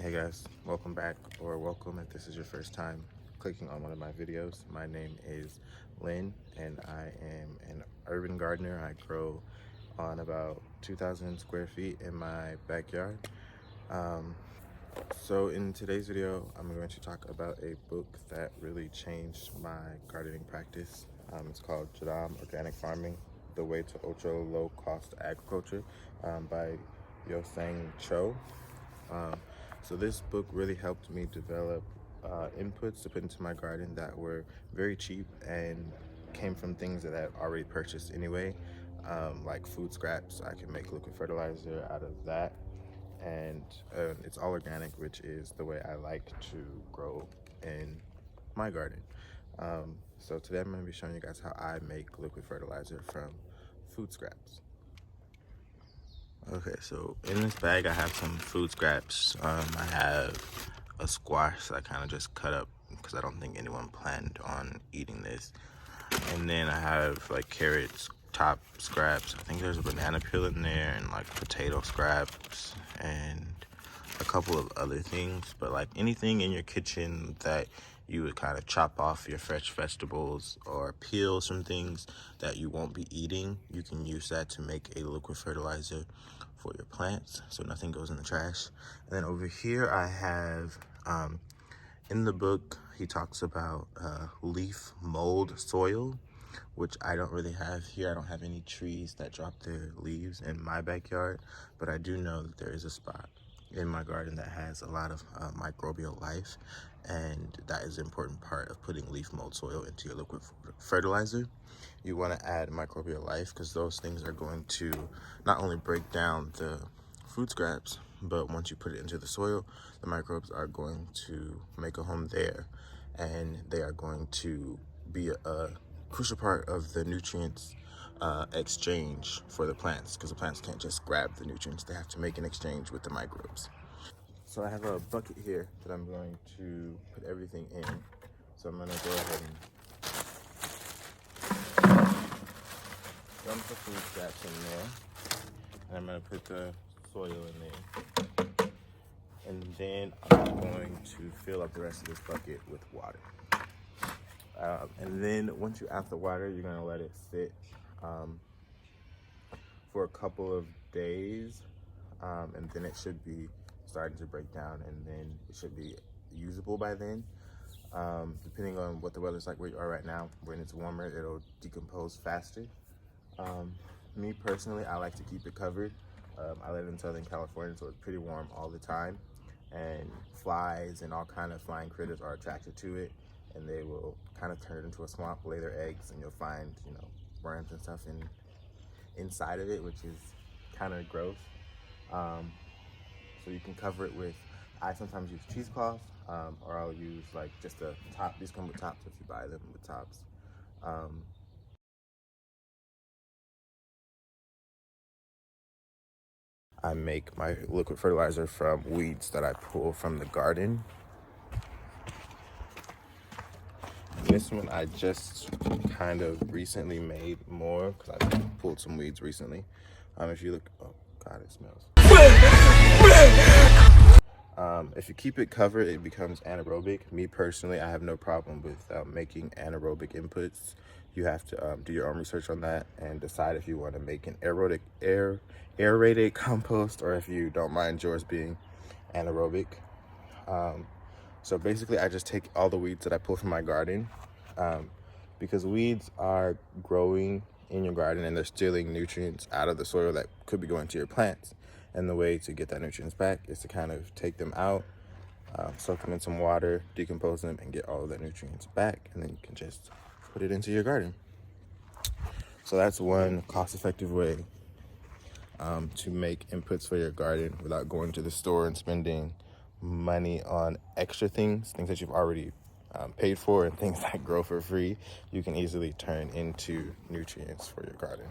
Hey guys, welcome back, or welcome if this is your first time clicking on one of my videos. My name is Lynn and I am an urban gardener. I grow on about 2,000 square feet in my backyard. So in today's video, I'm going to talk about a book that really changed my gardening practice. It's called Jadam Organic Farming, The Way to Ultra Low Cost Agriculture by Yosang Cho. So this book really helped me develop inputs to put into my garden that were very cheap and came from things that I had already purchased anyway, like food scraps. I can make liquid fertilizer out of that, and it's all organic, which is the way I like to grow in my garden. So today I'm going to be showing you guys how I make liquid fertilizer from food scraps. Okay, so in this bag I have some food scraps. I have a squash that I kind of just cut up because I don't think anyone planned on eating this. And then I have like carrots, top scraps. I think there's a banana peel in there, and like potato scraps and a couple of other things. But like anything in your kitchen that you would kind of chop off your fresh vegetables or peel some things that you won't be eating, you can use that to make a liquid fertilizer for your plants so nothing goes in the trash. And then over here I have, in the book, he talks about leaf mold soil, which I don't really have here. I don't have any trees that drop their leaves in my backyard, but I do know that there is a spot in my garden that has a lot of microbial life, and that is an important part of putting leaf mold soil into your liquid fertilizer. You want to add microbial life because those things are going to not only break down the food scraps, but once you put it into the soil, the microbes are going to make a home there, and they are going to be a crucial part of the nutrients exchange for the plants, because the plants can't just grab the nutrients, they have to make an exchange with the microbes. So I have a bucket here that I'm going to put everything in. So I'm going to go ahead and dump the food scraps in there, and I'm going to put the soil in there, and then I'm going to fill up the rest of this bucket with water. And then once you add the water, you're going to let it sit for a couple of days, and then it should be starting to break down, and then it should be usable by then. Depending on what the weather's like where you are right now, when it's warmer, it'll decompose faster. Me personally, I like to keep it covered. I live in Southern California, so it's pretty warm all the time, and flies and all kind of flying critters are attracted to it, and they will kind of turn it into a swamp, lay their eggs, and you'll find, worms and stuff inside of it, which is kind of gross. So you can cover it with, I sometimes use cheesecloth, or I'll use like just a top. These come with tops if you buy them with tops. I make my liquid fertilizer from weeds that I pull from the garden. This one I just kind of recently made more because I pulled some weeds recently. If you look, oh God, it smells. If you keep it covered, it becomes anaerobic. Me personally, I have no problem with making anaerobic inputs. You have to do your own research on that and decide if you want to make an aerated compost, or if you don't mind yours being anaerobic. So basically, I just take all the weeds that I pull from my garden, because weeds are growing in your garden and they're stealing nutrients out of the soil that could be going to your plants. And the way to get that nutrients back is to kind of take them out, soak them in some water, decompose them, and get all of the nutrients back. And then you can just put it into your garden. So that's one cost-effective way to make inputs for your garden without going to the store and spending money on extra things that you've already paid for, and things that grow for free. You can easily turn into nutrients for your garden.